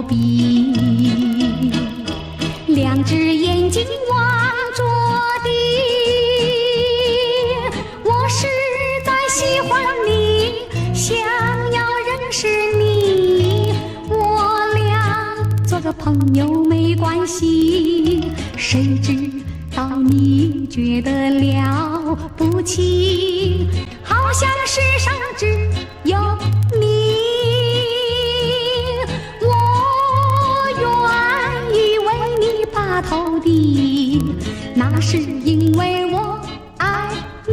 躲避，两只眼睛望着地。我实在喜欢你，想要认识你，我俩做个朋友没关系。谁知道你觉得了不起，好像世上只有你。我愿意为你把头低，那是因为我爱你。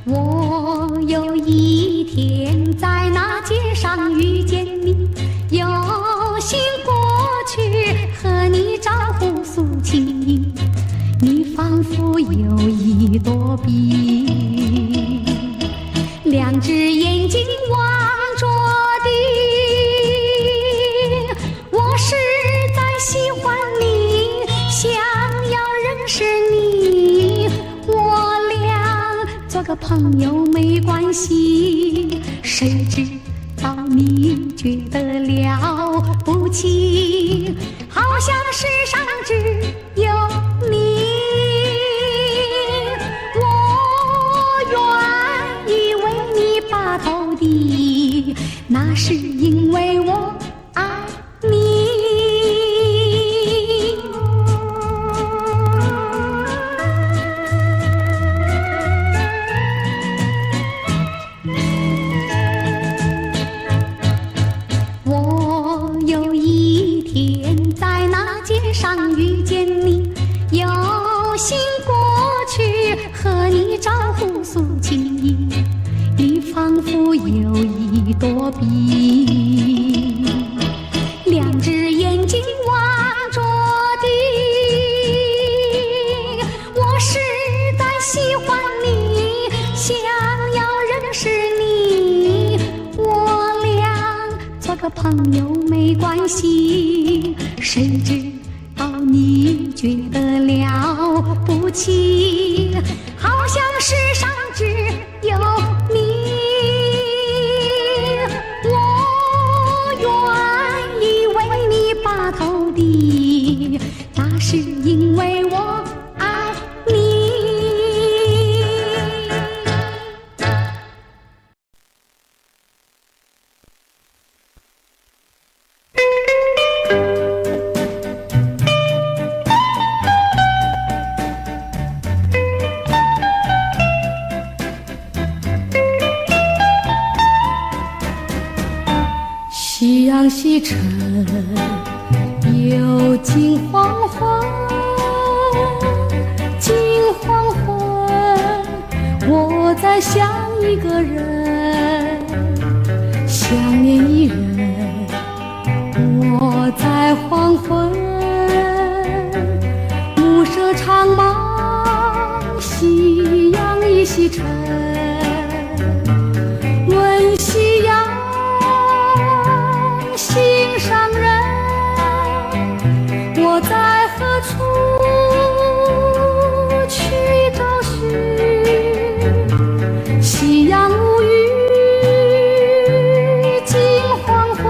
我有一天在那街上遇见你，有心过去和你招呼诉情意，你仿佛有意躲避，两只眼睛望着地。我实在喜欢你，想要认识你，我俩做个朋友没关系。谁知道你觉得了不起，好像世上只有你。我愿意为你把头低，那是因为我爱你。我有一天在那街上遇见你，有心过去和你招呼诉情意，你仿佛有意躲避，两只眼睛望着地。我实在喜欢你，想要认识你，我俩做个朋友没关系。谁知道你觉得了不起，好像世上只有你。我愿意为你把头低，那是因为我爱你。夕阳西沉，又近黄昏，近黄昏，我在想一个人，想念一人，我在黄昏，暮色长茫，夕阳已西沉，问夕阳心上人，我在何处去找寻？夕阳无语，近黄昏，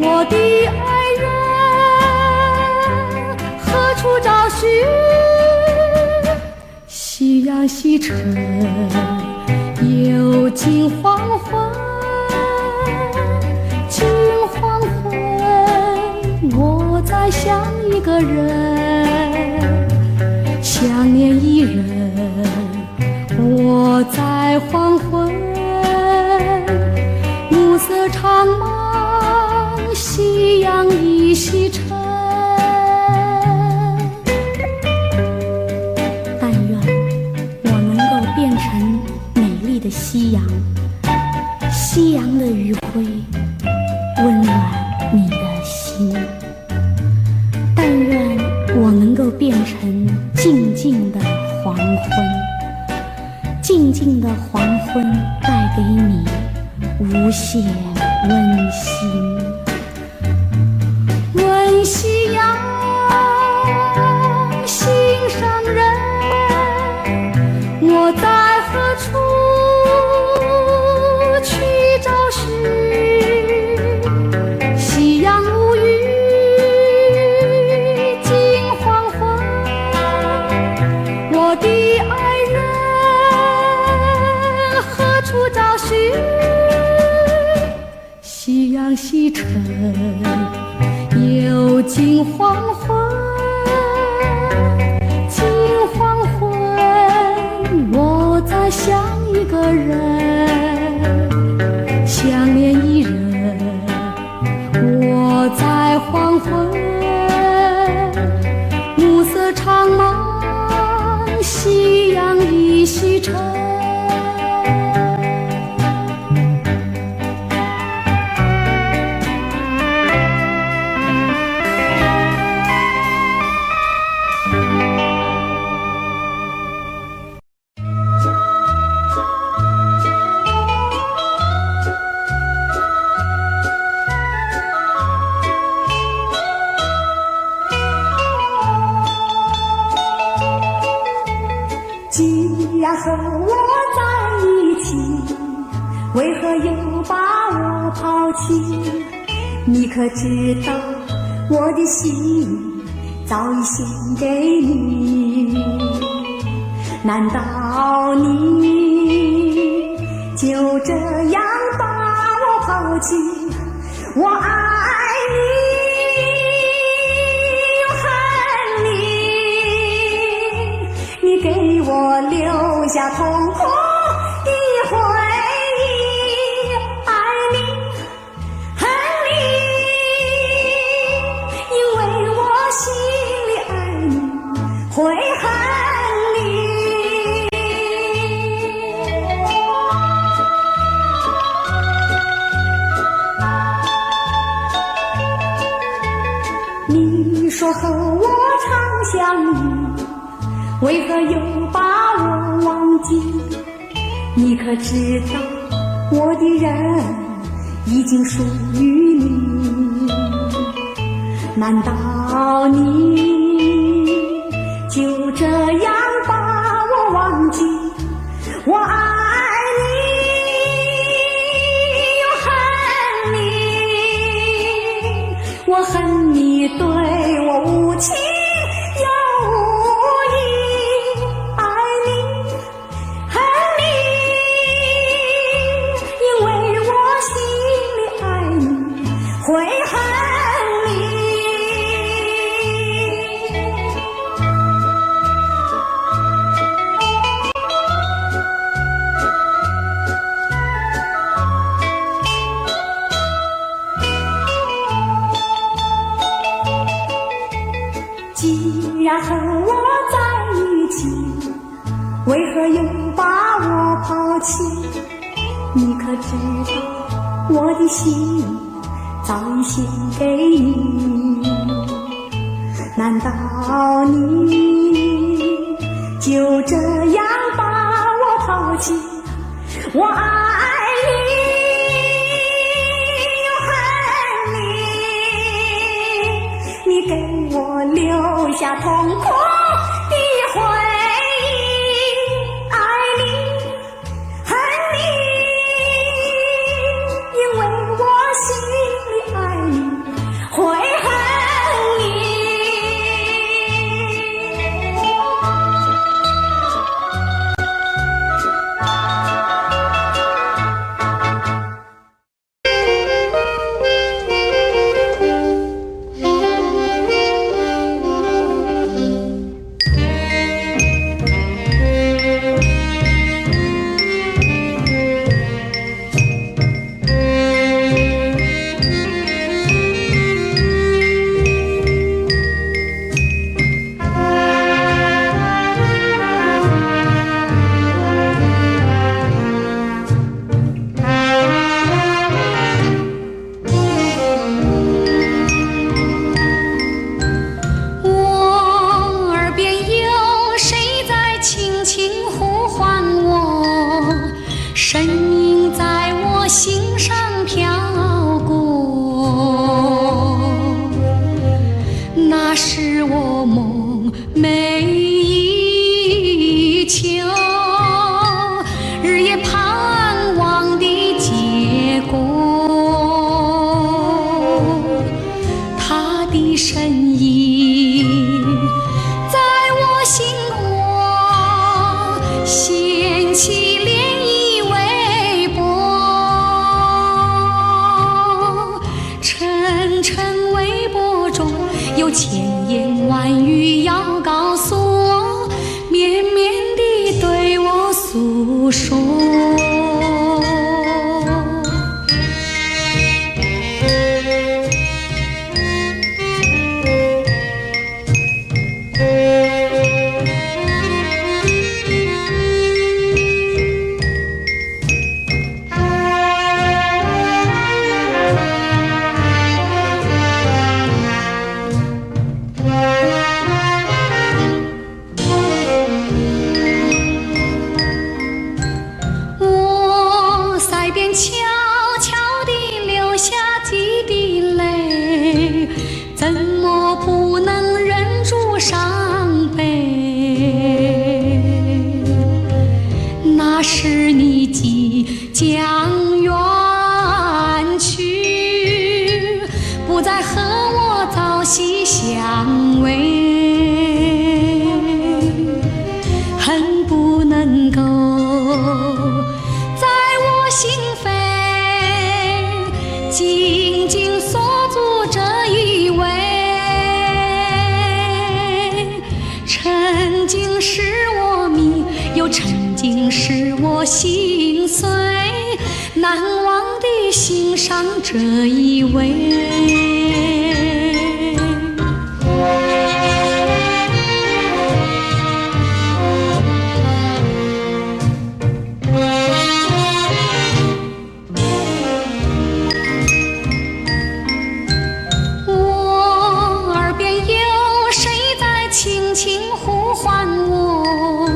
我的爱人何处找寻？夕阳西沉，又近黄昏，近黄昏，我在想一个人，想念一人，我在黄昏，暮色长茫，夕阳已西沉。但愿我能够变成美丽的夕阳，夕阳的余晖温暖你的心。但愿我能够变成静静的黄昏，静静的黄昏带给你无限温馨。温夕阳心上人，我在何处去找寻？夕阳无语近黄昏，我的爱人何处找寻？夕阳西沉又近黄昏，近黄昏，我在想一个人，想念一人。我在黄昏，暮色长茫，夕阳已西沉。既然和我在一起，为何又把我抛弃？你可知道我的心早已献给你？难道你就这样把我抛弃？我爱你又恨你，你给我留下痛苦的回忆，爱你恨你，因为我心里爱你会恨你。你说和我常相遇，为何又把我忘记？你可知道我的人已经属于你？难道你就这样把我忘记？我爱你又恨你，我恨你对我无情又无义，爱你恨你，因为我心里爱你会恨你。既然和我在一起，为何又把我抛弃？你可知道我的心早已献给你？难道你就这样把我抛弃？我爱你又恨你，你给我留下痛苦的回忆，爱你恨你，因为我心里爱你会恨你。诉说。悄悄地流下几滴泪，怎么不能忍住伤悲？那是你即将远去，不再和我朝夕相偎，恨不能够在我心扉紧紧锁住这一位，曾经使我迷，又曾经使我心碎，难忘地欣赏这一位。轻轻呼唤我，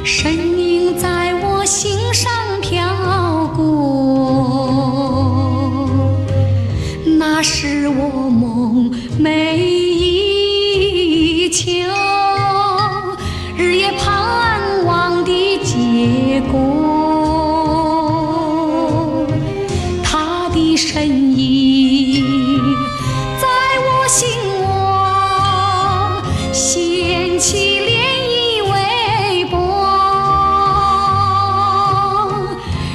声音在我心上飘过，那是我梦寐以求，日夜盼望的结果。他的身影在我心掀起涟漪微波，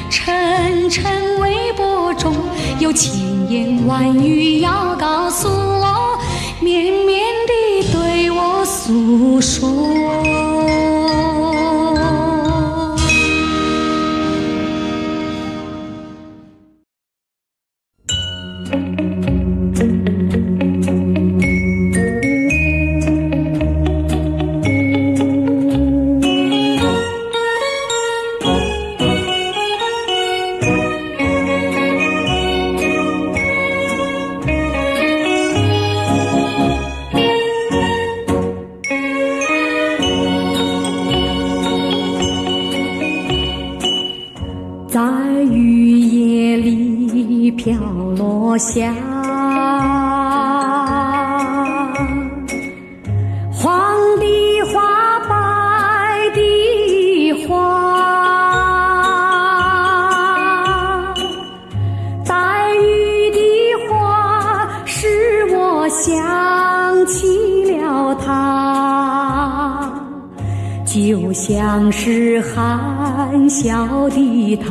层层微波中有千言万语要告诉我，绵绵地对我诉说。在雨夜里飘落下黄的花，白的花，带雨的花使我想起了他，就像是含笑的他，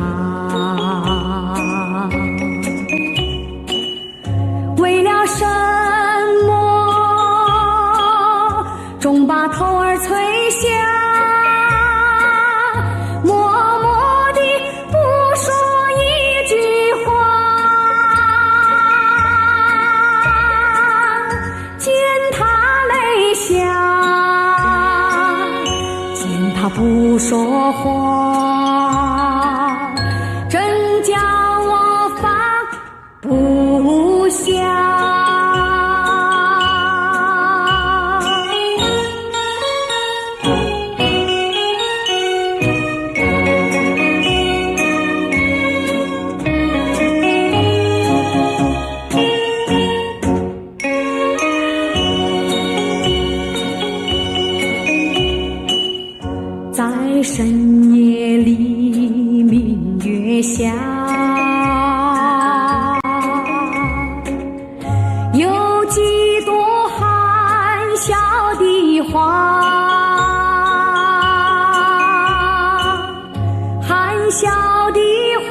为了什么终把头儿垂下，默默地不说一句话，见他泪下，他不说话，真叫我放不下。在深夜里明月下，有几朵含笑的花，含笑的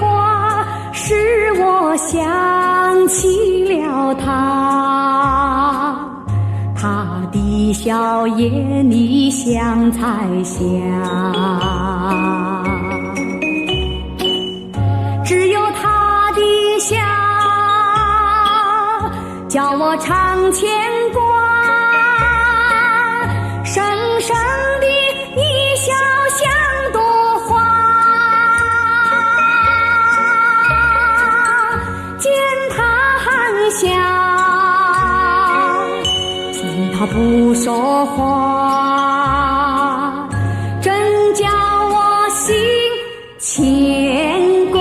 花使我想起了他，他的笑眼里像彩霞，叫我常牵挂，深深的一笑像朵花，见他含笑，见他不说话，真叫我心牵挂。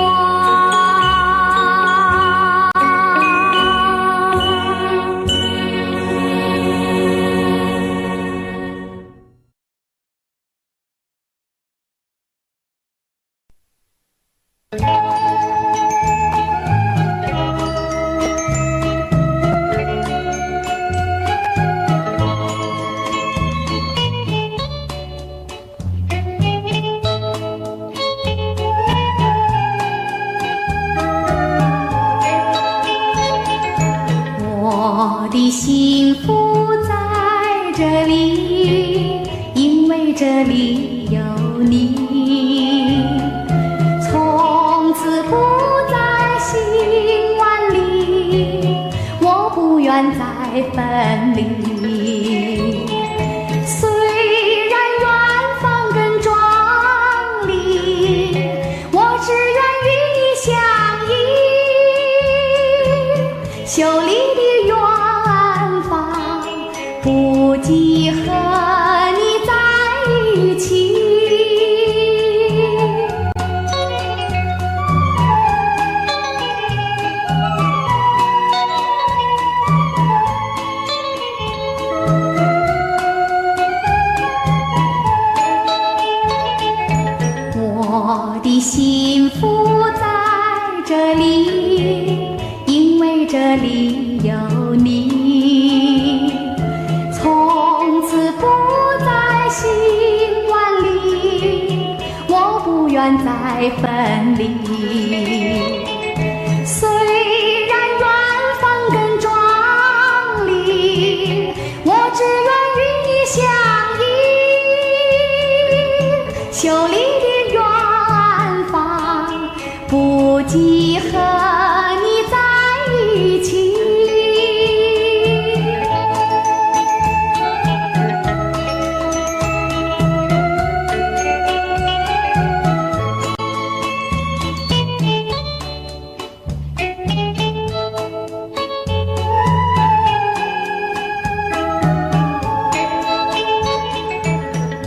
我的幸福在这里，因为这里有你，从此不再心万里，我不愿再分离。虽然远方更壮丽，我只愿与你相依，秀丽的远方，不及和你在一起。我的幸福在这里，因为这里有你，从此不再心万里，我不愿再分离。虽然远方更壮丽，我只愿与你相依，秀丽的远方，不及和你在一起。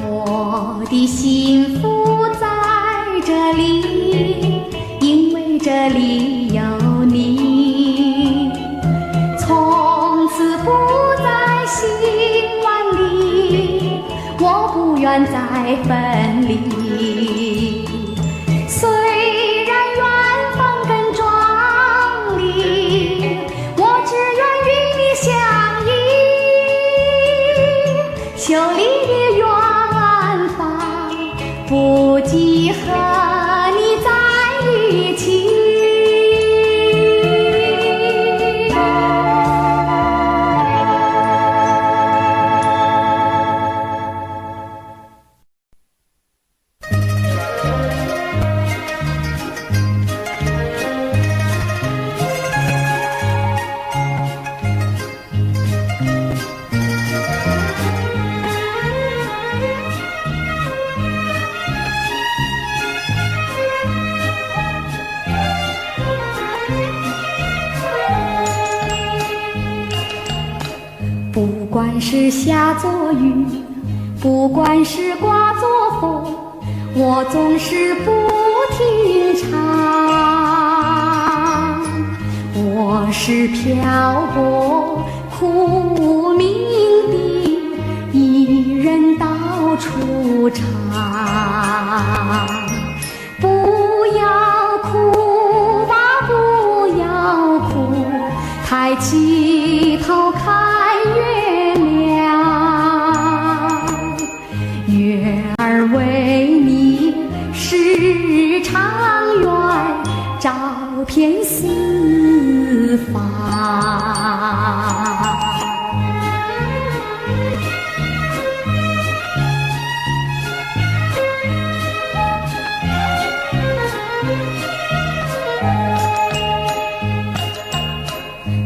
我的幸福在这里，因为这里有你，从此不再心万里，我不愿再分离。虽然远方更壮丽，我只愿与你相依，秀丽的远方，不及和你在一起。不管是下作雨，不管是刮作风，我总是不停唱。我是漂泊苦命的一人到处唱。不要哭吧，不要哭，抬起头看月亮，月儿为你时常圆，照遍四方。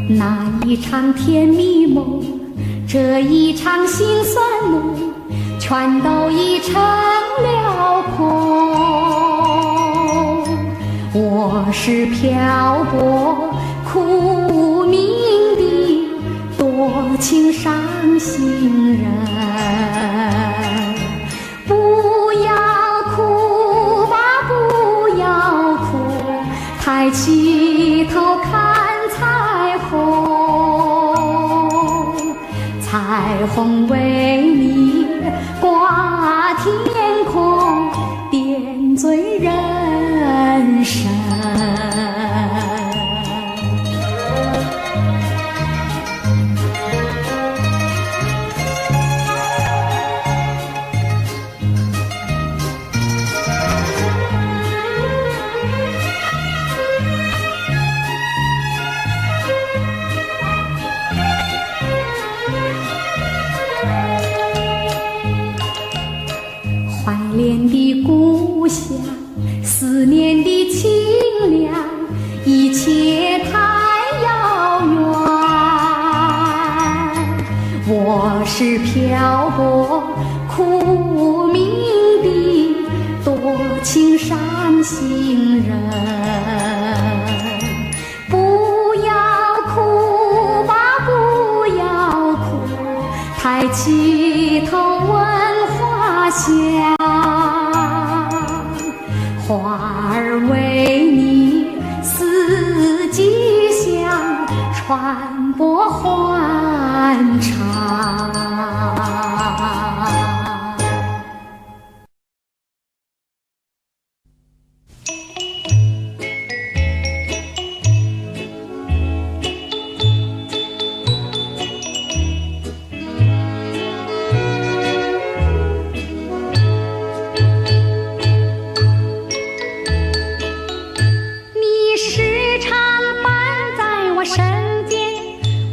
那一场甜蜜梦，这一场心酸梦，全都已成了空。我是漂泊苦命的多情伤心人，不要哭吧，不要哭，抬起头看彩虹，彩虹为你挂天空，点缀人生。怀恋的故乡，思念的清凉，一切太遥远。我是漂泊苦命的多情伤心人，不要哭吧，不要哭，抬起头问花香，花儿为你四季香，传播欢畅。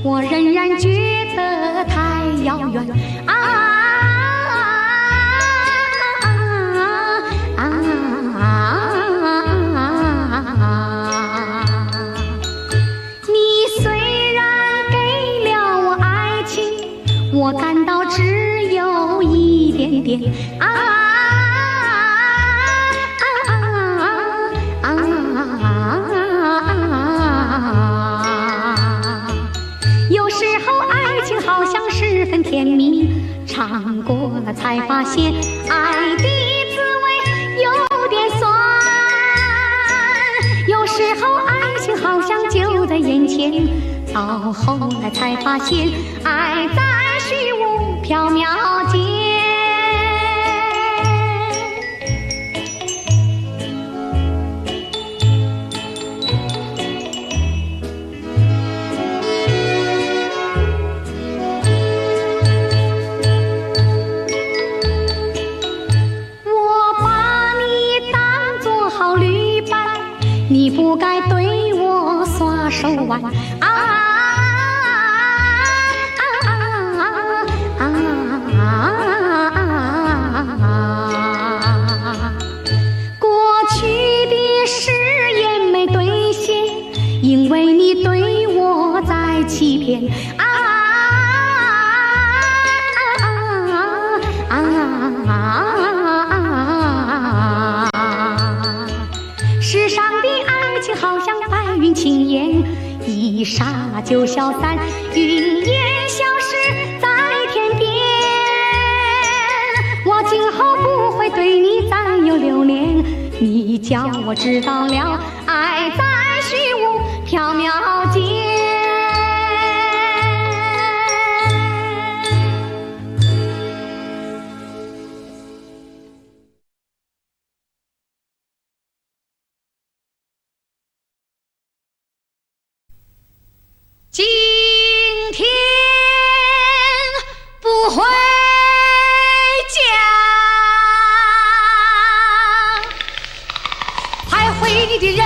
我仍然觉得太遥远你虽然给了我爱情，我感到只有一点点好像十分甜蜜，尝过了才发现爱的滋味有点酸。有时候爱情好像就在眼前，到后来才发现爱在虚无缥缈间。你不该对我耍手腕过去的誓言没兑现，因为你对我在欺骗世上的爱情好像白云轻烟，一刹那就消散，云烟消失在天边。我今后不会对你再有留恋，你叫我知道了，爱在虚无缥缈间。今天不回家，徘徊的人，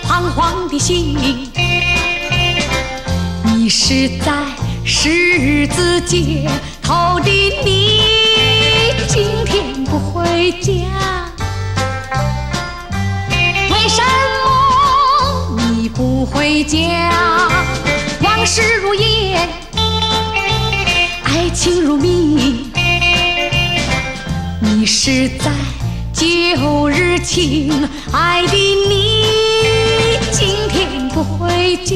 彷徨的心，你是在十字街头的你，今天不回家，为什么你不不回家。往事如烟，爱情如谜，你是在旧日情爱的你，今天不回家，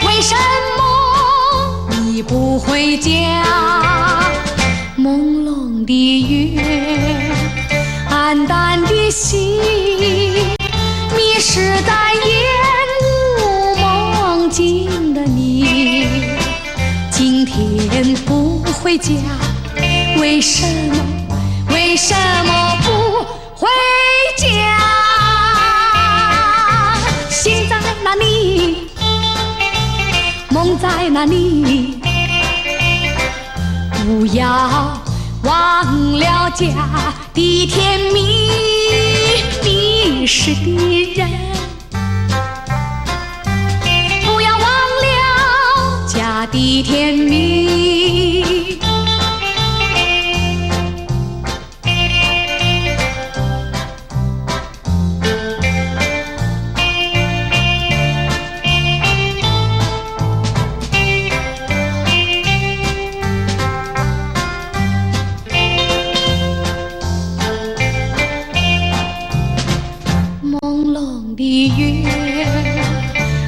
为什么你不回家？朦胧的月，暗淡的心，迷失在烟雾梦境的你，今天不回家，为什么不回家？心在哪里？梦在哪里？不要忘了家的甜蜜，迷失的人，不要忘了家的甜蜜。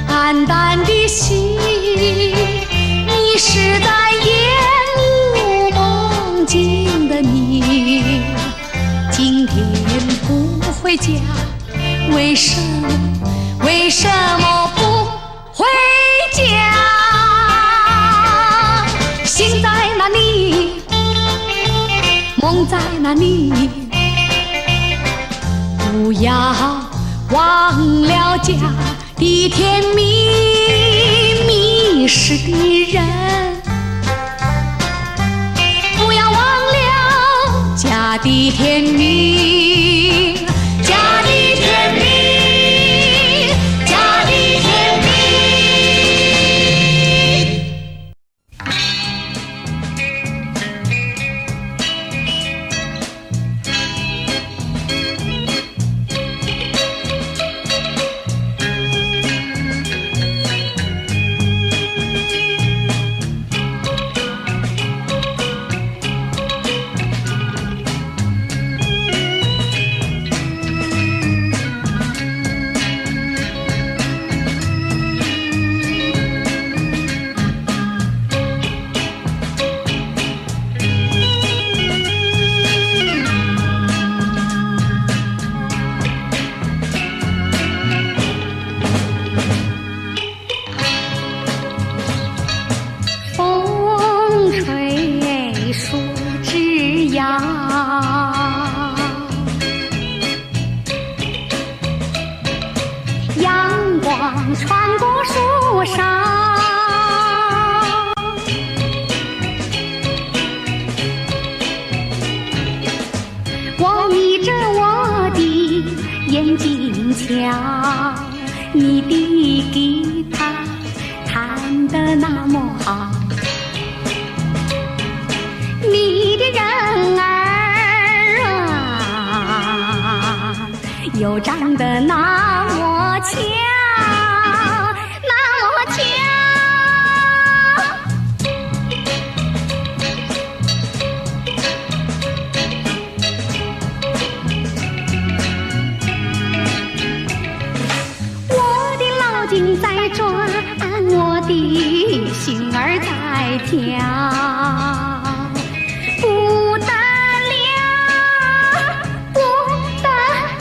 暗淡的心，迷失在烟雾梦境的你，今天不回家，为什么不回家？心在哪里？梦在哪里？不要忘了家的甜蜜，迷失的人，不要忘了家的甜蜜，家的甜蜜，家的甜蜜。穿过树梢，我眯着我的眼睛瞧，你的吉他弹得那么好，你的人儿啊，又长得那么巧。在转，我的心儿在跳，不得了，不得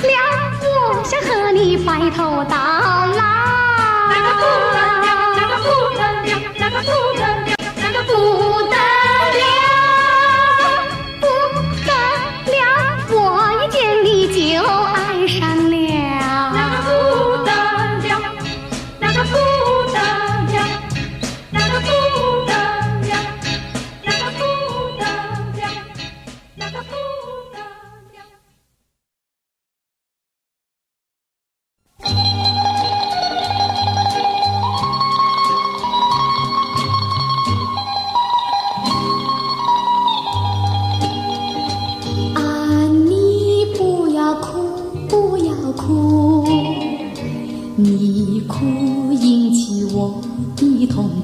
了，我想和你白头到老。那个不得了，那个不得了，那个不得了，那个不得了，不得了，我一见你就爱上了。那个不得了。那个不得了，那个不得了，那个不得了，那个不得了。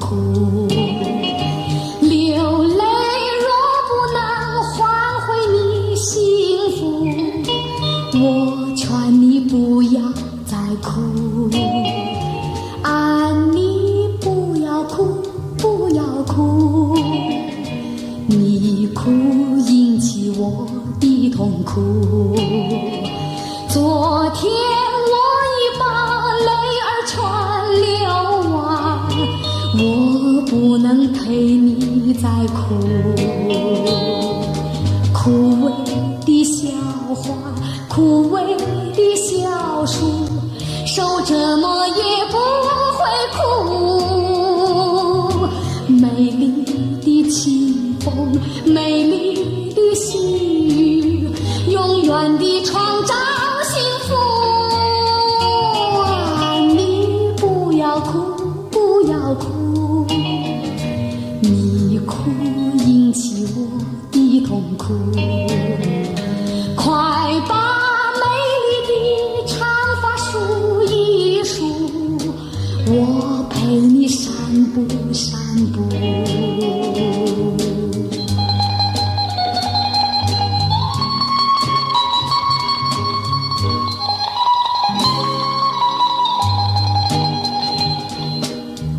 哭。流泪若不能换回你幸福，我劝你不要再哭。啊，你不要哭，不要哭，你哭引起我的痛苦。昨天我已把泪儿全流完，我不能陪你再哭。枯萎的小花，枯萎的小树，受折磨也不会哭。美丽的清风，美丽的细雨，永远地创造幸福。啊，你不要哭，不要哭，你哭引起我的痛苦。快把美丽的长发梳一梳，我陪你散步散步。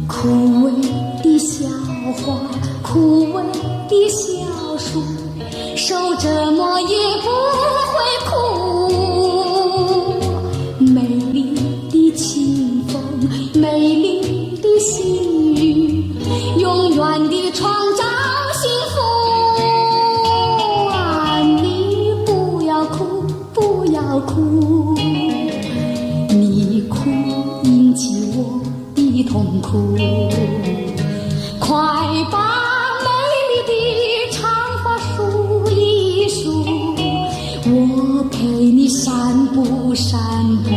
枯萎的小花，枯萎的小树，受折磨也不会哭。美丽的清风，美丽的细雨，永远地创造幸福。啊，你不要哭，不要哭，你哭引起我的痛苦。快把美丽的长发梳一梳，我陪你散步散步。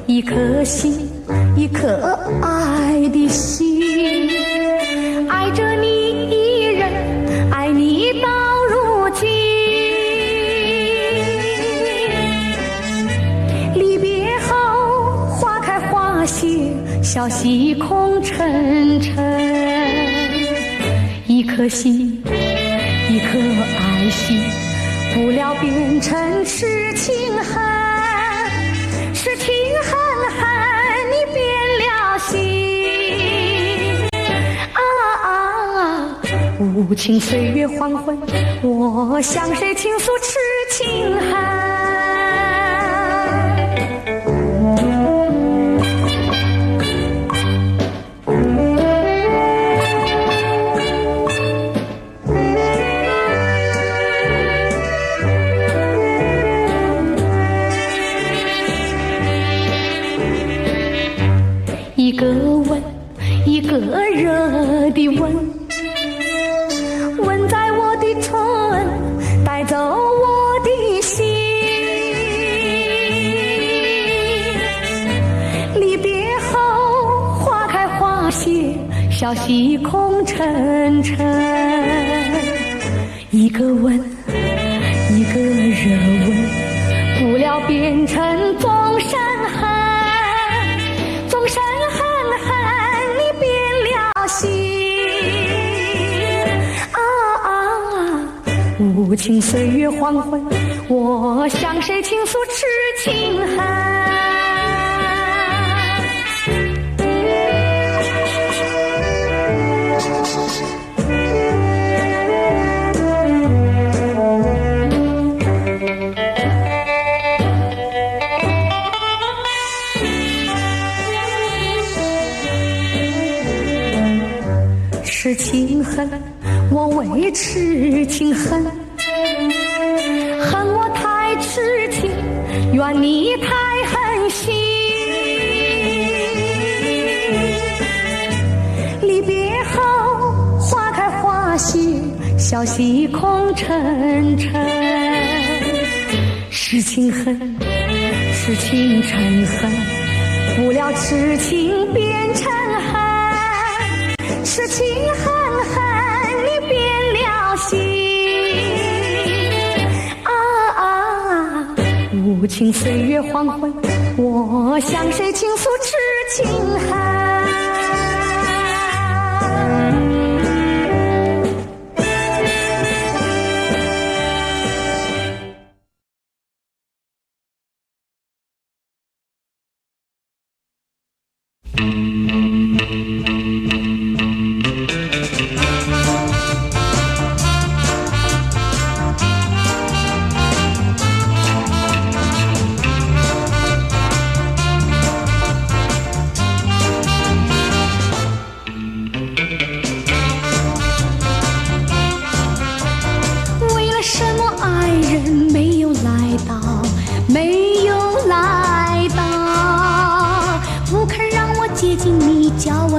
一颗心，一颗爱的心，爱着你一人，爱你到如今。离别后，花开花谢，消息空沉沉。一颗心，一颗爱心，不料变成痴情恨。痴情恨恨，你变了心。啊，无情岁月黄昏，我向谁倾诉痴情恨？一个吻，一个热的吻，吻在我的唇，带走我的心。离别后，花开花谢，消息空沉沉。一个吻，一个热吻，不料变成终身恨。终身恨恨，你变了心。无情岁月黄昏，我向谁倾诉痴情恨？痴情恨，我为痴情恨，恨我太痴情，怨你太狠心。离别后花开花谢，消息空沉沉。痴情恨，痴情成恨，不料痴情变成恨，痴情恨恨你变了心。无情岁月黄昏，我向谁倾诉痴情恨？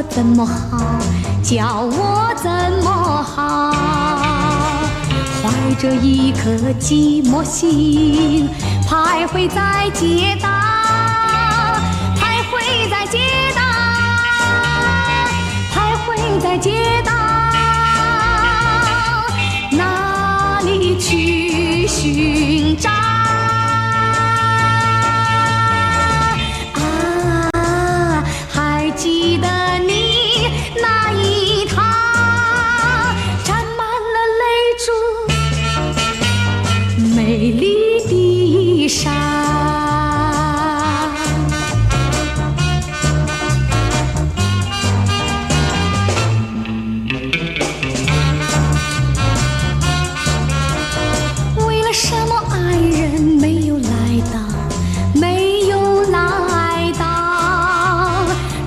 怎么好？叫我怎么好？怀着一颗寂寞心，徘徊在街道，徘徊在街道，徘徊在街道，哪里去寻找？还记得那一趟沾满了泪珠美丽的衣裳，为了什么爱人没有来到，没有来到，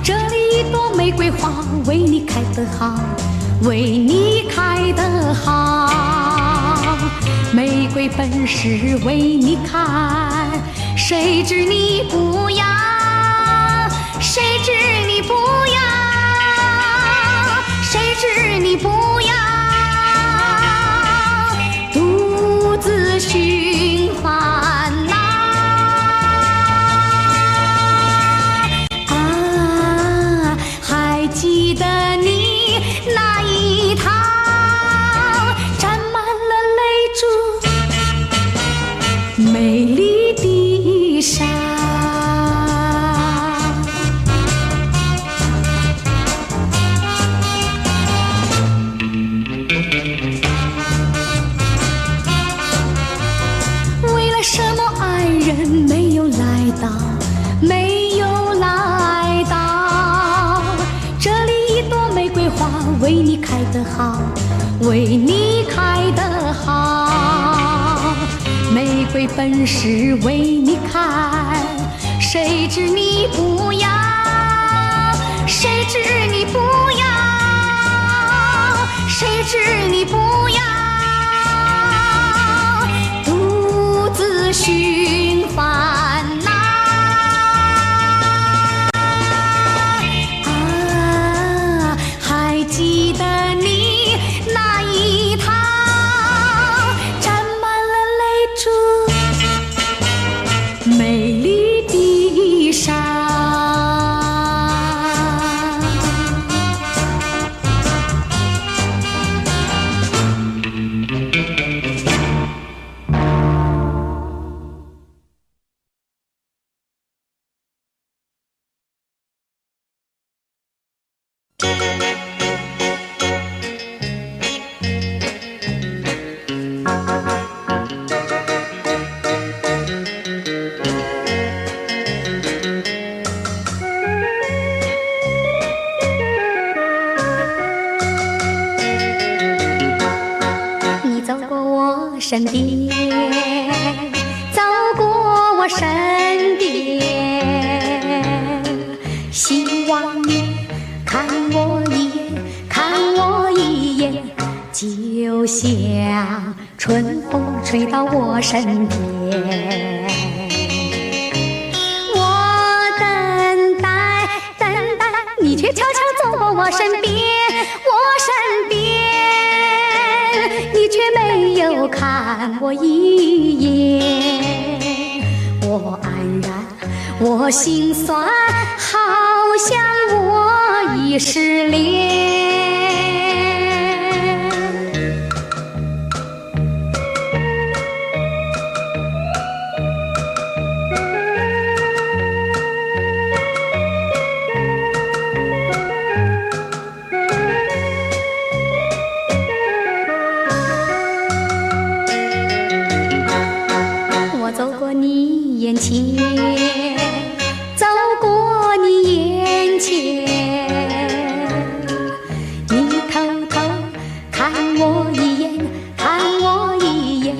这里一朵玫瑰花为你开得好，为你开得好，玫瑰本是为你开，谁知你不要，谁知你不要，谁知你不要，独自寻烦恼。还记得你那一趟沾满了泪珠美丽的衣裳，为了什么爱人没有来到，没有来到，这里一朵玫瑰花为你开得好，为你开得好，玫瑰本是为你开，谁知你不要，谁知你不要，谁知你不要，独自寻烦恼。还记得你那一趟沾满了泪珠美丽的衣裳，你走过我身边，走过我身边，希望你看我一眼，看我一眼，记吹到我身边。我等待，等待，你却悄悄走过我身边，我身边，你却没有看我一眼。我黯然，我心酸，好像我已失恋。我走过你眼前，走过你眼前，你偷偷看我一眼，看我一眼，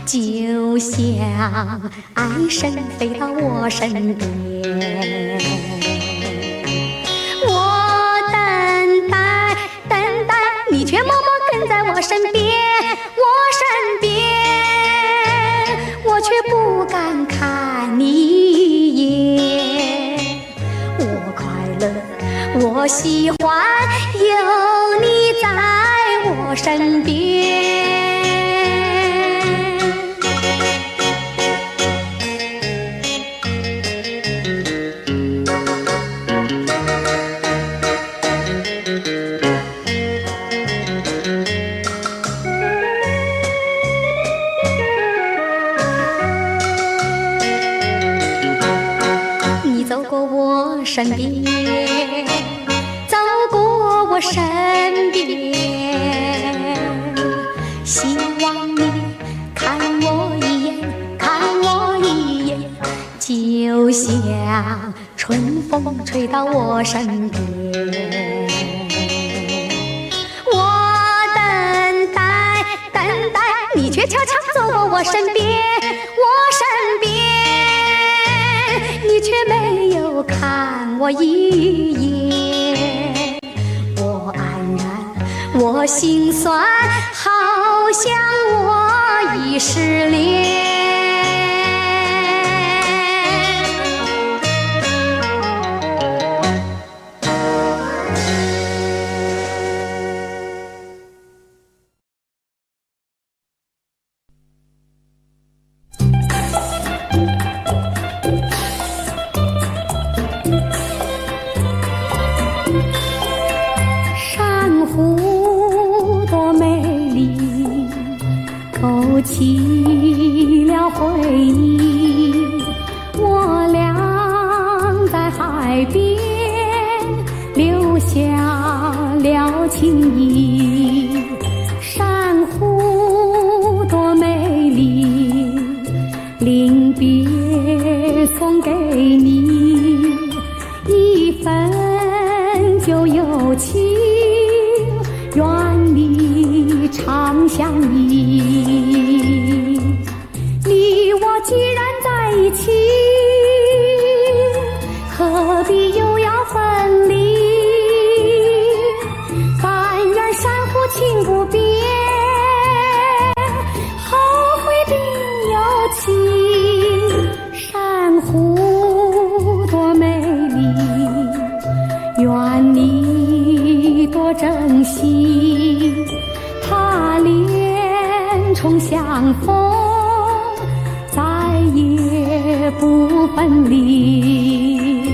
就像爱神飞到我身边。我等待，等待，你却默默跟在我身边，我身边，我却不敢看你一眼。我快乐，我喜欢有你在我身边。走过我身边，走过我身边，希望你看我一眼，看我一眼，就像春风吹到我身边。我等待，等待，你却悄悄走过我身边，我身边，你却没有看我一眼。我黯然，我心酸，好像我已失恋。珊瑚多美丽，勾起了回忆。我俩在海边留下了情谊。珊瑚多美丽，临别送给你一份旧友情，愿你常相依。你我既然在一起，何必又要分离？但愿珊瑚情不变，后会定有期。珊瑚多美丽，愿你多珍惜。他连重相逢，再也不分离。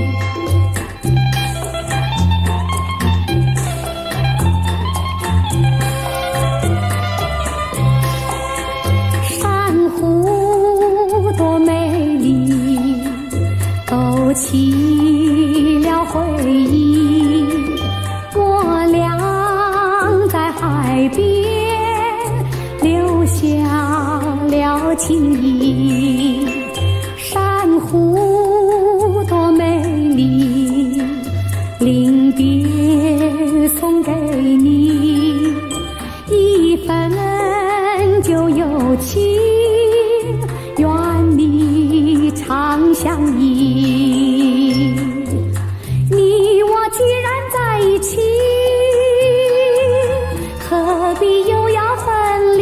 珊瑚多美丽，勾起了回忆。我俩在海边留下了情谊。珊瑚多美丽，临别送给你一份旧友情，愿你常相依。你我既然在一起，何必又要分离？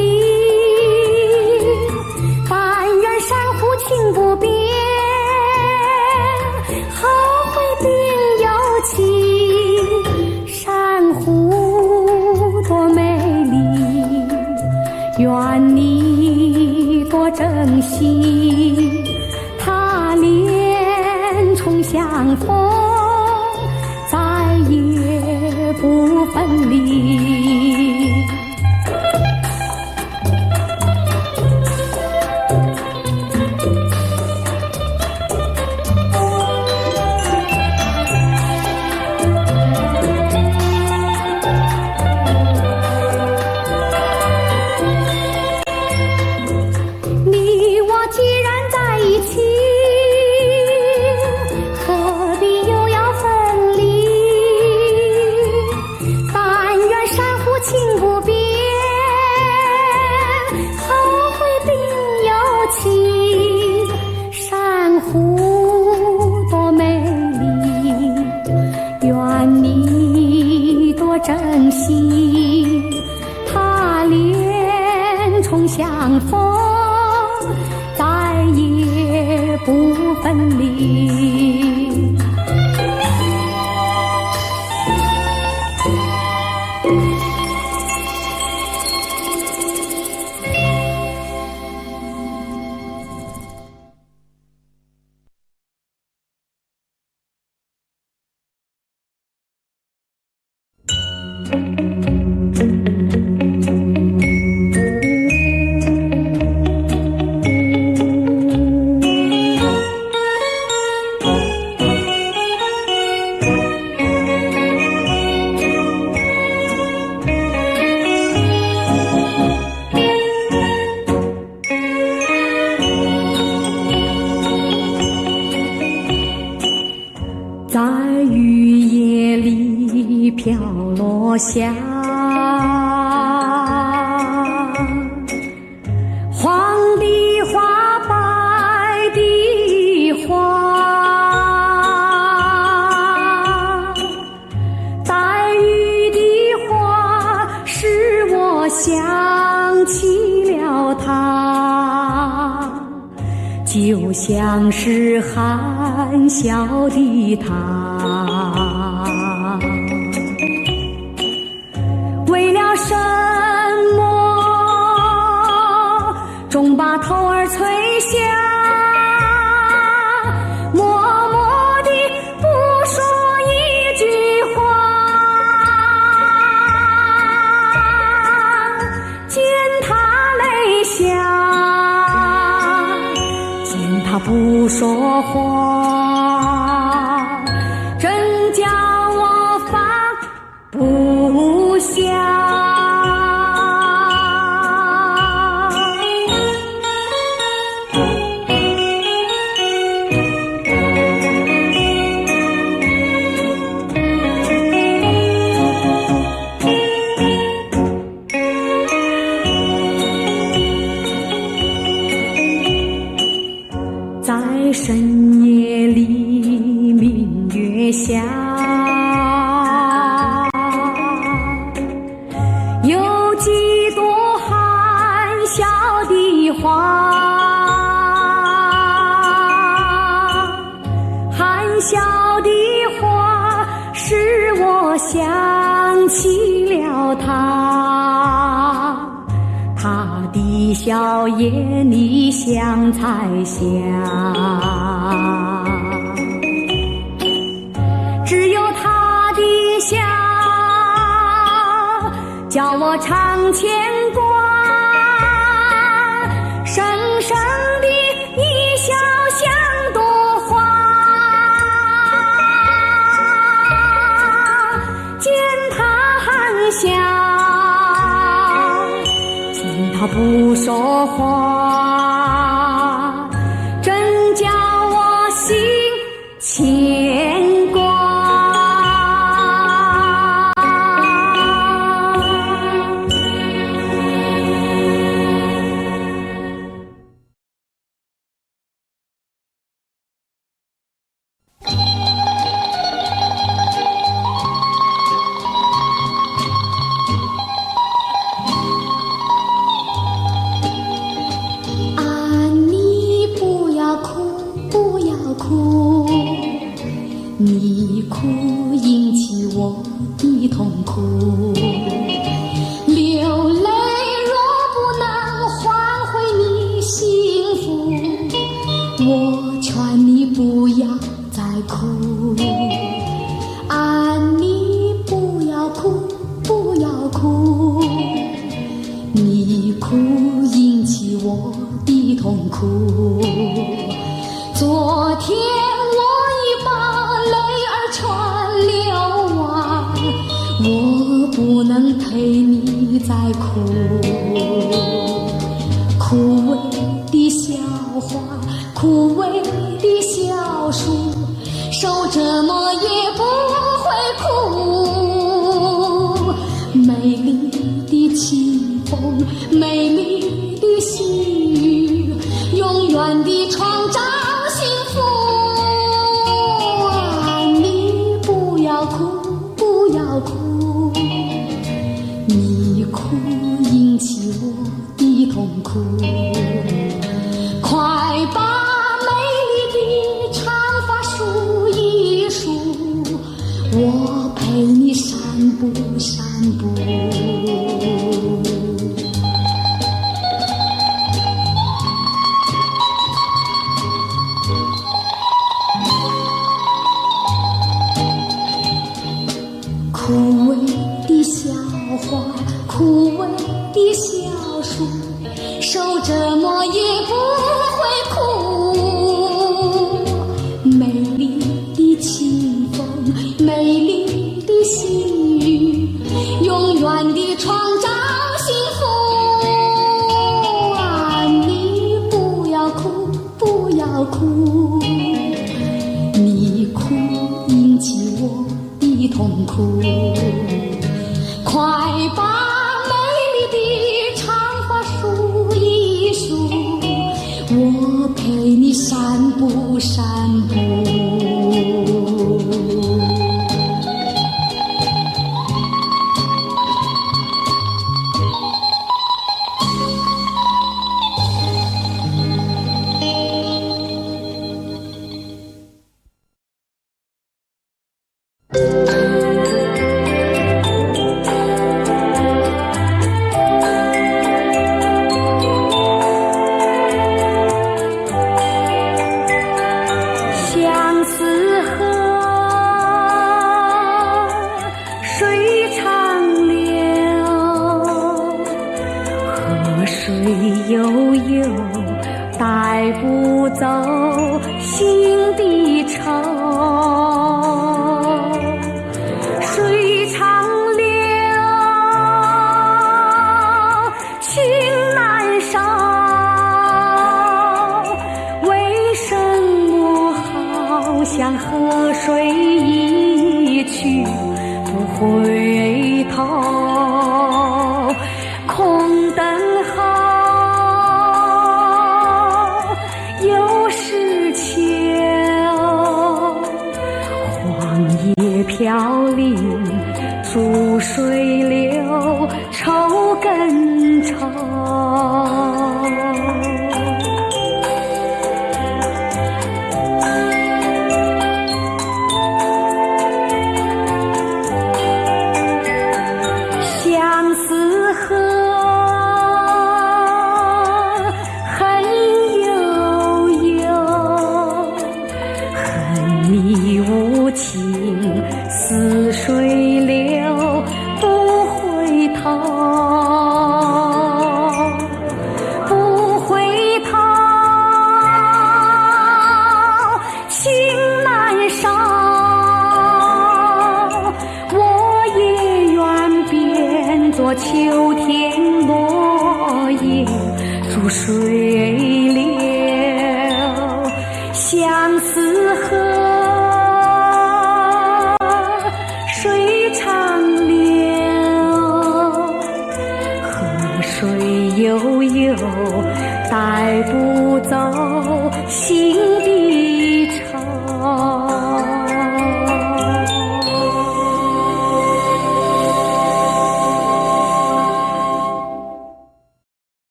我珍惜，他连重相逢，再也不分离。在雨夜里飘落下，黄的花，白的花，带雨的花使我想起了他，就像是含笑的他，为了什么终把头儿垂下，默默地不说一句话，见他泪下，他不说话，真叫我放不下。在深夜里明月下，有几朵含笑的花，含笑的花使我想起了他，他的笑眼里像彩霞，只有他的笑叫我常牵挂，深深的一笑像朵花，见他含笑，他不说话，真叫我心牵挂。你哭引起我的痛苦，流泪若不能换回你幸福，我劝你不要再哭。啊，你不要哭，不要哭，你哭引起我的痛苦。昨天我不能陪你再哭，枯萎的笑话，枯萎的小树，受折磨也不会哭。美丽的清风，美丽的细雨，永远地创造幸福。啊，你不要哭，不要哭，哭。快把美丽的长发梳一梳，我陪你散步散步。枯萎的小花，枯萎的小树，受折磨也不会哭。美丽的清风，美丽的细雨，永远地创造幸福啊！你不要哭，不要哭，你哭引起我的痛苦。快把美丽的长发梳一梳，我陪你散步散步。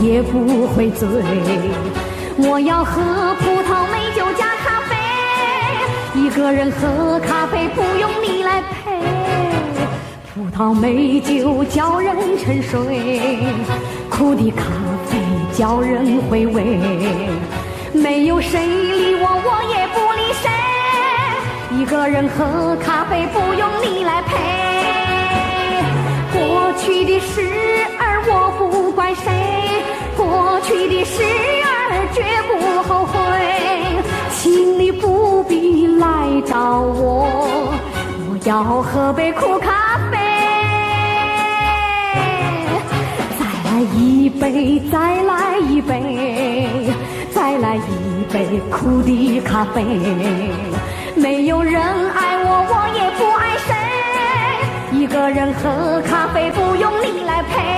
也不会醉，我要喝葡萄美酒加咖啡，一个人喝咖啡不用你来陪，葡萄美酒叫人沉睡，苦的咖啡叫人回味，没有谁理我，我也不理谁，一个人喝咖啡不用你来陪，过去的事儿我不怪谁，过去的事儿绝不后悔，请你不必来找我，我要喝杯苦咖啡，再来一杯，再来一杯，再再来一杯苦的咖啡。没有人爱我，我也不爱谁。一个人喝咖啡，不用你来陪。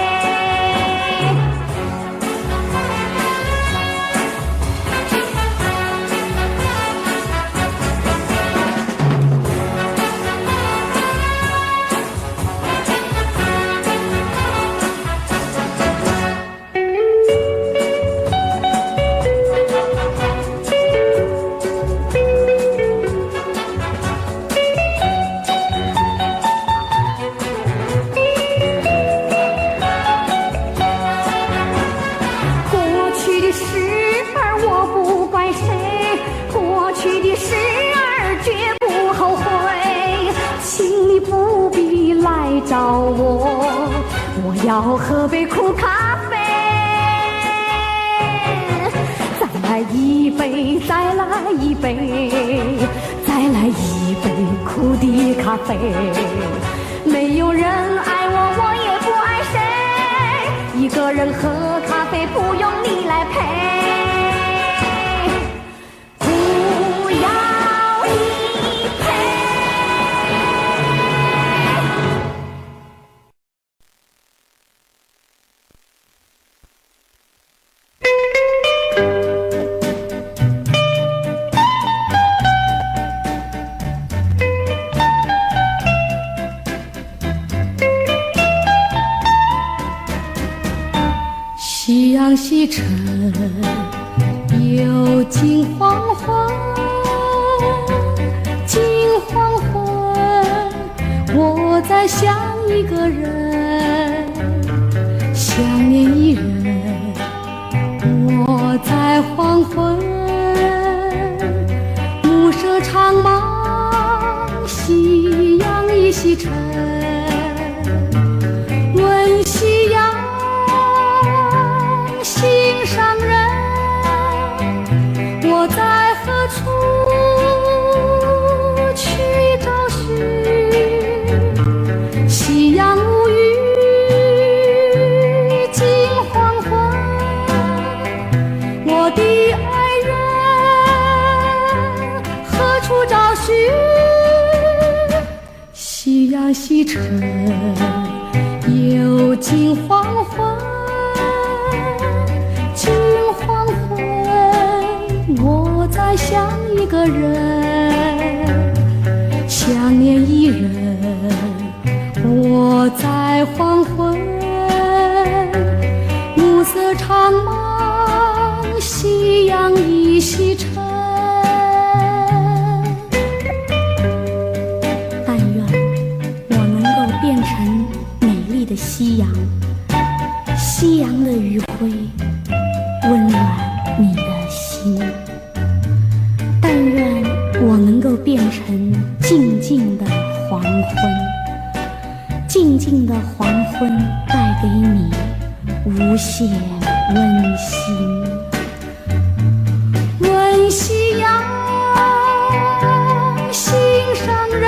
找我要喝杯苦咖啡，再来一杯，再来一杯，再来一杯苦的咖啡。没有人爱我，我也不爱谁。一个人喝咖啡，不用你来陪。夕阳西沉，又近黄昏，近黄昏，我在想一个人，想念一人，我在黄昏，暮色长茫，夕阳已西沉，问夕阳心上人，我在何处去找寻？夕阳无语，近黄昏，我的爱人何处找寻？夕阳西沉，又近黄昏。我在想一个人，想念一人，我在黄昏，暮色长茫，夕阳已西沉。但愿我能够变成美丽的夕阳，夕阳的余晖温暖你的心。但愿我能够变成静静的黄昏，静静的黄昏带给你无限温馨。问夕阳心上人，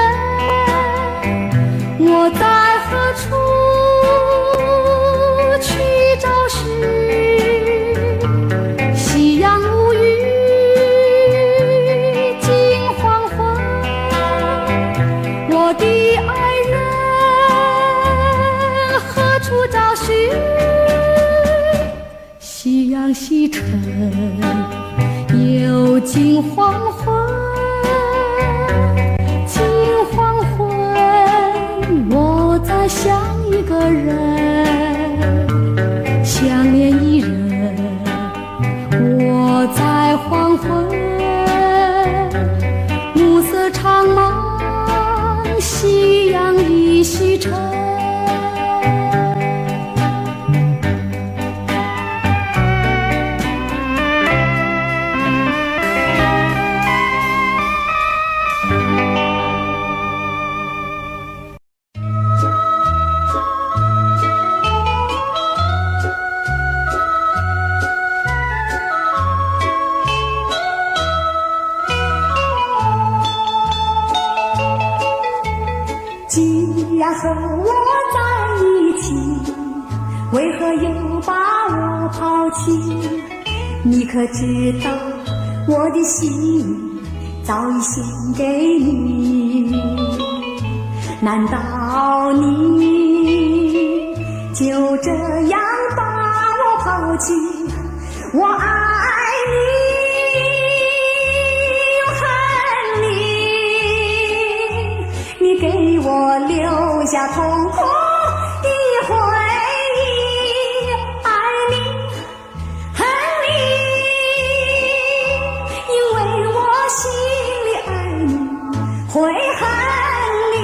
我在何处去找寻？夕阳无语，我的爱人何处找寻？夕阳西沉，又近黄昏，近黄昏，我在想一个人，想念一人，我在黄昏，暮色长茫，夕阳已西沉。既然和我在一起，为何又把我抛弃？你可知道我的心早已献给你？难道你就这样把我抛弃？我爱你又恨你，你给我留下痛苦的回忆。爱你恨你，因为我心里爱你，会恨你。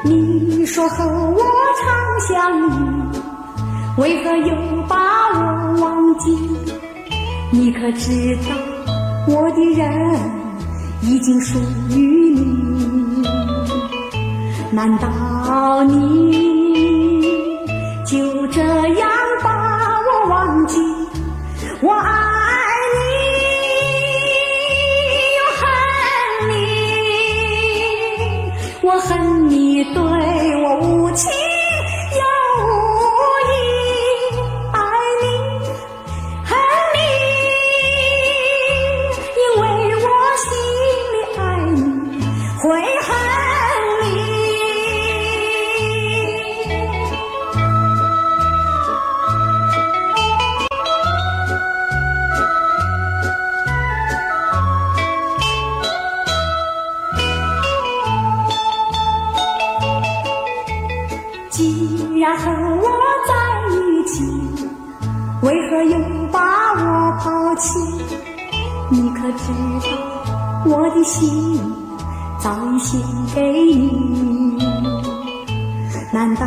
你说和我常相依，为何又把我忘记？你可知道我的人已经属于你？难道你就这样把我忘记？我爱你又恨你，我恨你对我无情又无义。爱你恨你，因为我心里爱你，会恨你。既然和我在一起，为何又把我抛弃？你可知道我的心早已献给你？难道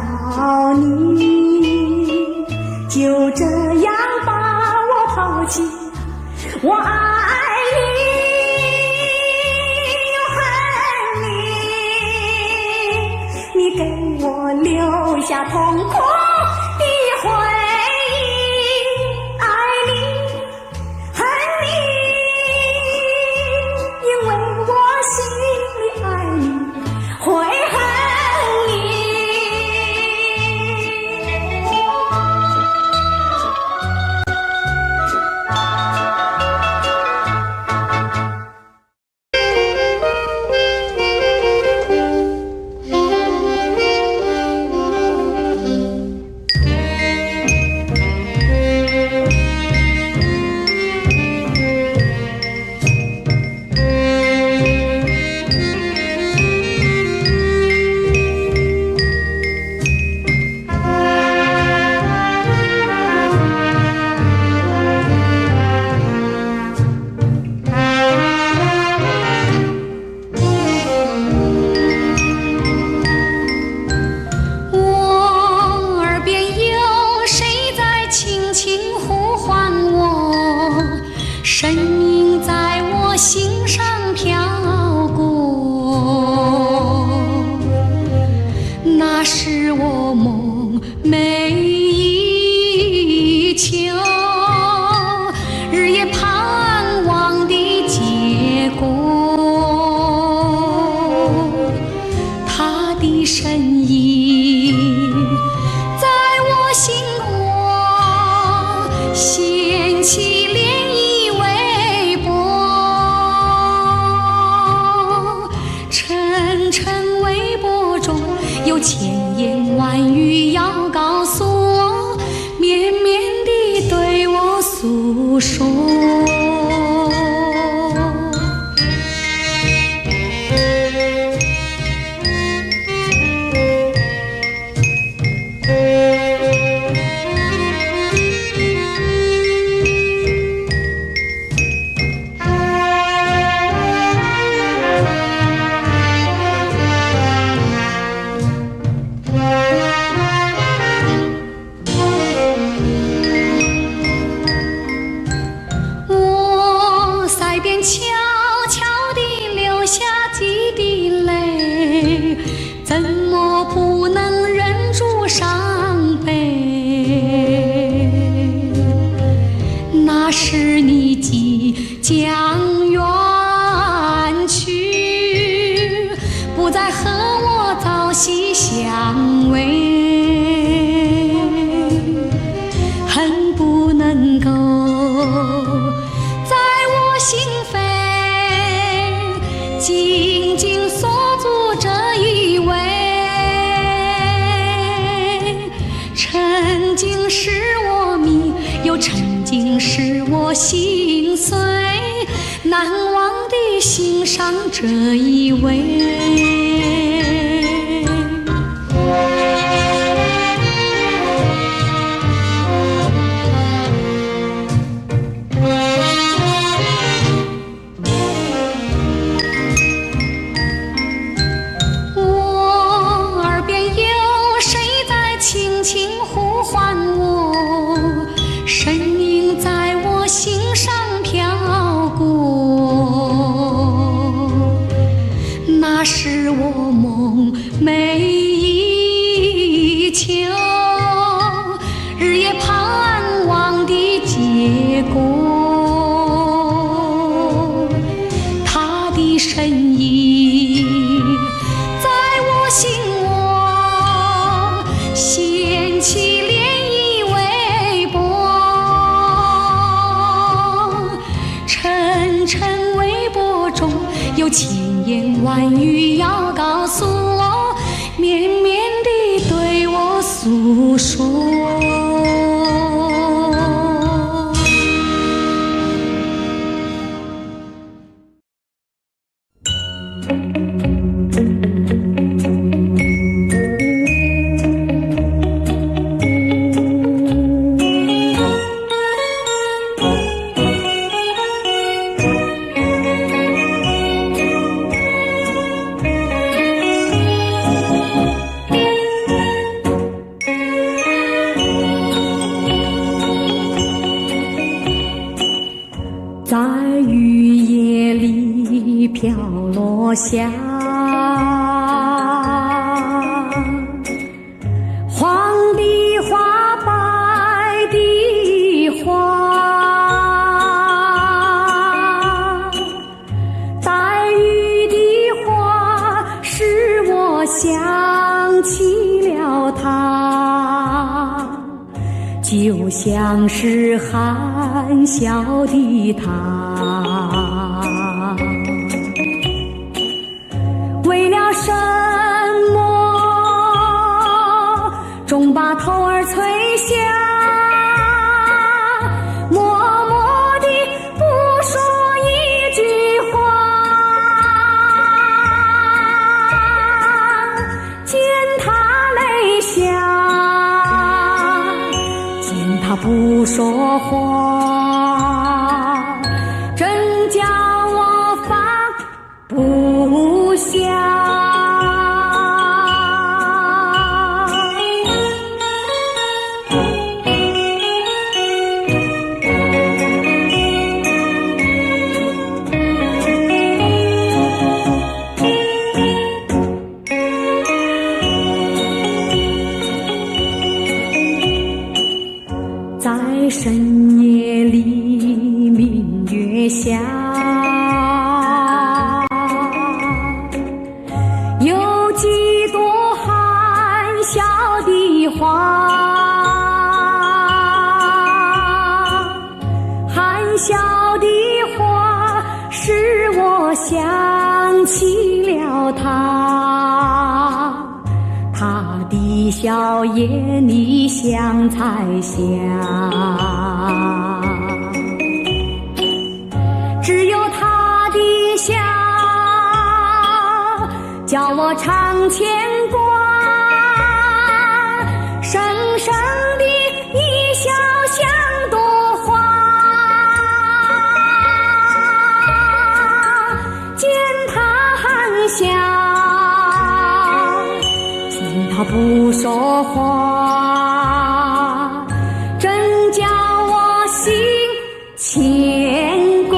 你就这样把我抛弃？我爱你又恨你，你给我留下痛苦的回忆。爱你恨你，因为我心里爱你，会恨你。将远去，悉相偎，恨不能够在我心扉紧紧锁住这一位。曾经使我迷，又曾经使我心碎，难忘地欣赏这一位。我耳边有谁在轻轻呼唤我，声音在我心上飘过，那是我梦寐以求，日夜盼望的结果。他的身影在我心窝掀起涟漪微波，沉沉微波中有千言万语要告诉我，绵绵地对我诉说。在雨夜里飘落下黄的花，白的花，带雨的花使我想起了他，就像是含笑的他，为了什么终把头儿垂下，默默地不说一句话，见他泪下，见他不说话，真叫我放不下。在深夜里明月下，有几朵含笑的花，含笑的花使我想起了他，他的笑眼里像彩霞，只有他的笑叫我常牵挂，深深的一笑像朵花，见他含笑，见他不说话，真叫我心牵挂。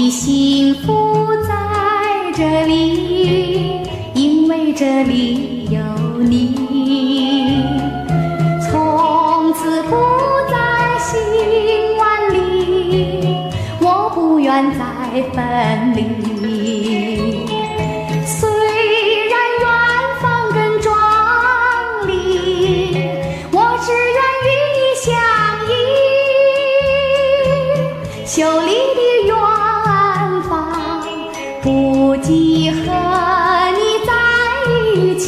的幸福在这里，因为这里有你。从此不再心万里，我不愿再分离。虽然远方更壮丽，我只愿与你相依。秀丽的远方，不及和你在一起。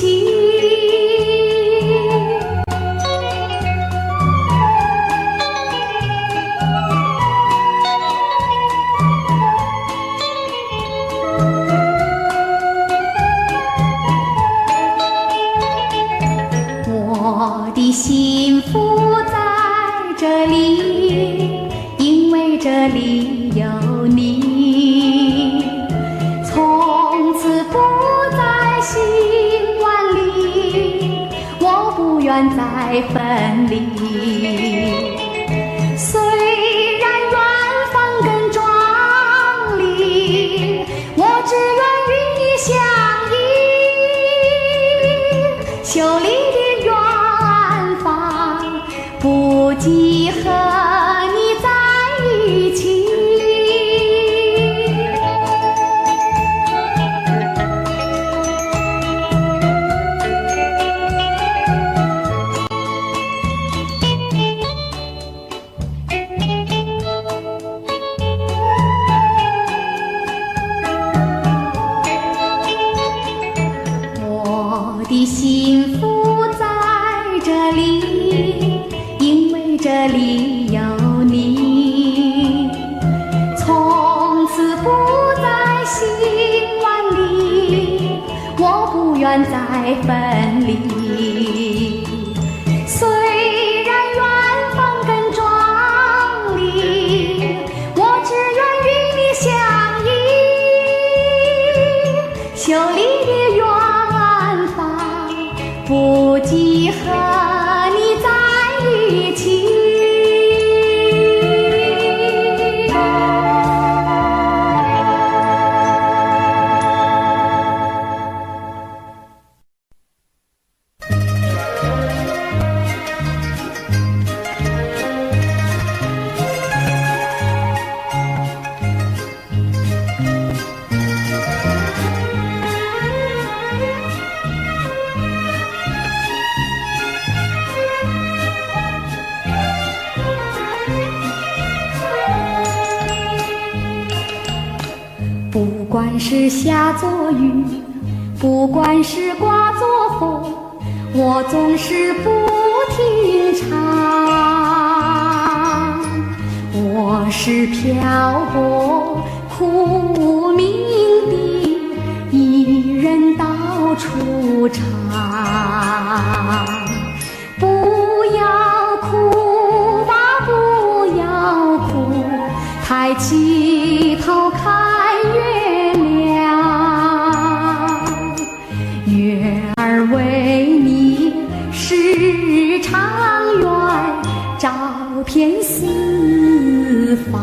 我的幸福在这里，因为这里有你。从此不再心万里，我不愿再分离。虽然远方更壮丽，我只愿与你相依。秀丽的远方，不及和你在一起。我的幸福在这里，因为这里有你。从此不再心万里，我不愿再分离。虽然远方更壮丽，我只愿与你相依。秀丽的远方，不及和你在一起。不管是下作雨，不管是刮作风，我总是不停唱。我是漂泊苦命的一人到处唱。不要哭吧，不要哭，抬起头看月亮，月儿为你时常圆，照遍四方。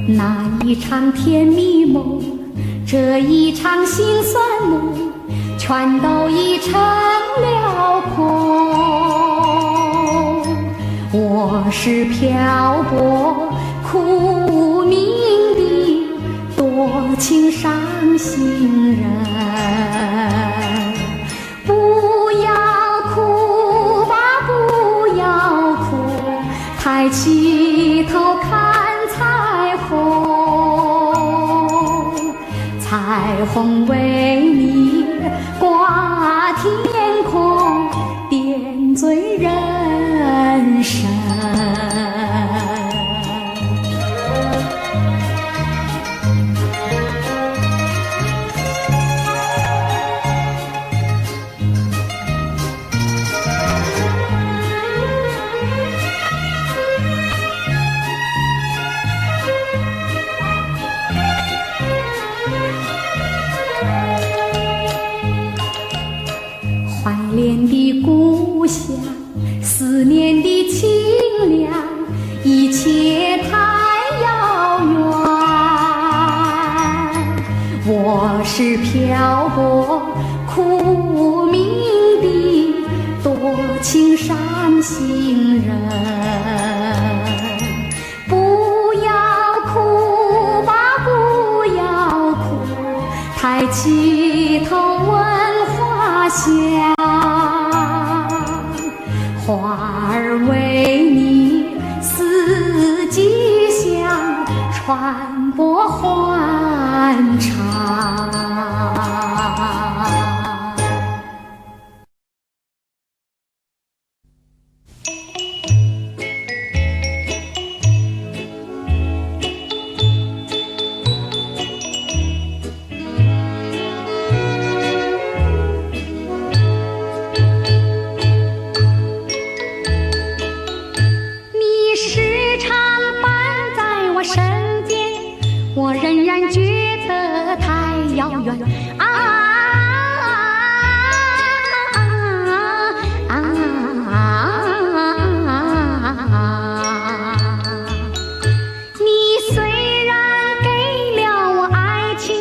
那一场甜蜜梦，这一场心酸梦，全都已成了空。我是漂泊苦命的多情伤心人。不要哭吧，不要哭，抬起头看彩虹，彩虹为你挂天空，点缀人生。情伤心人。不要哭吧，不要哭，抬起头问花香，花儿为你四季香，传播欢畅。我仍然觉得太遥远你虽然给了我爱情，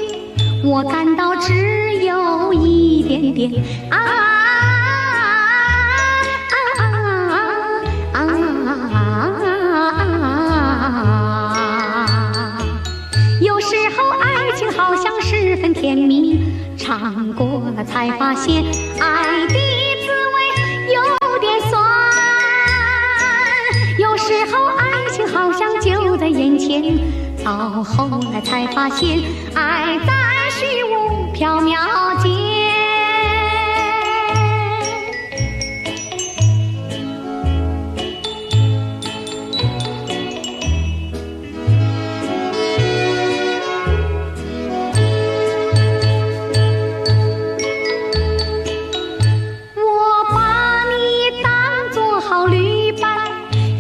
我感到只有一点点甜蜜，尝过了才发现爱的滋味有点酸。有时候爱情好像就在眼前，到后来才发现爱在虚无缥缈间。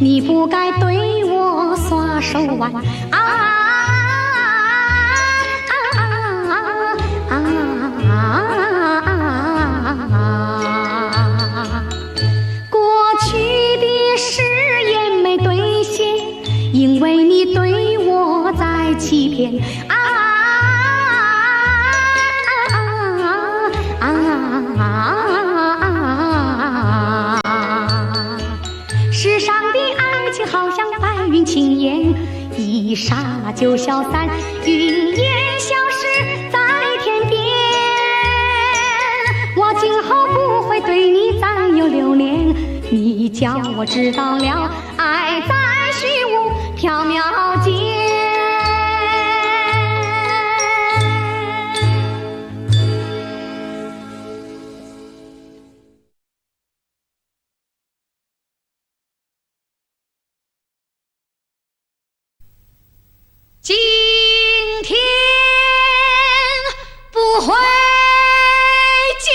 你不该对我耍手腕过去的誓言没兑现，因为你对我在欺骗世上的爱情好像白云轻烟，一刹那就消散，云烟消失在天边。我今后不会对你再有留恋，你叫我知道了，爱在虚无缥缈间。今天不回家，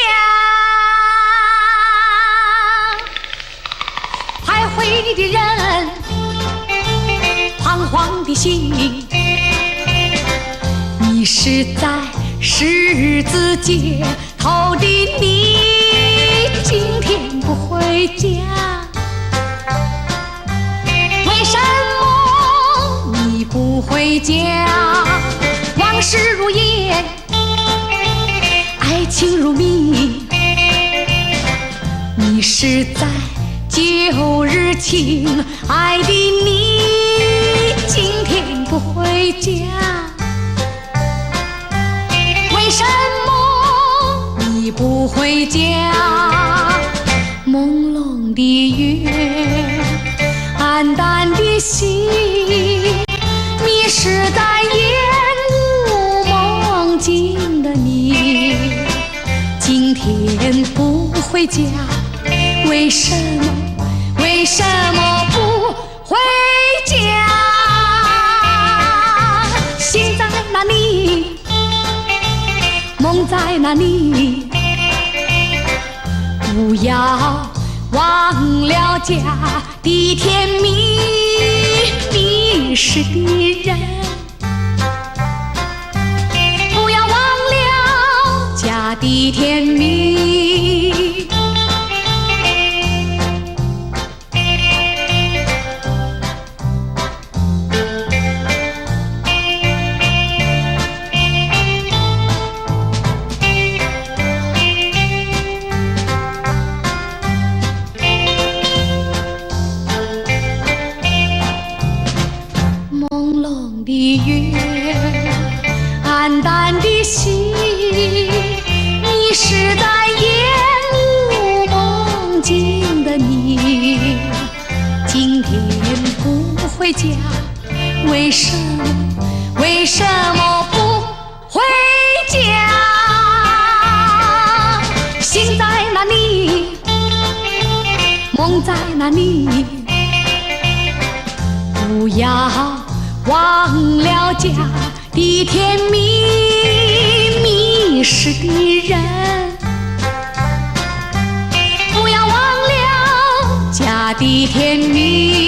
徘徊的人，彷徨的心，你是在十字街头的你，今天不回家，为什么你不回家？往事如烟，爱情如蜜，你是在旧日情爱的你，今天不回家，为什么你不回家？朦胧的月，暗淡的心，迷失在烟雾梦境的你，今天不回家，为什么不回家？心在哪里，梦在哪里？不要忘了家的甜蜜，迷失的人，不要忘了家的甜蜜。回家？为什么不回家？心在哪里？梦在哪里？不要忘了家的甜蜜，迷失的人。不要忘了家的甜蜜。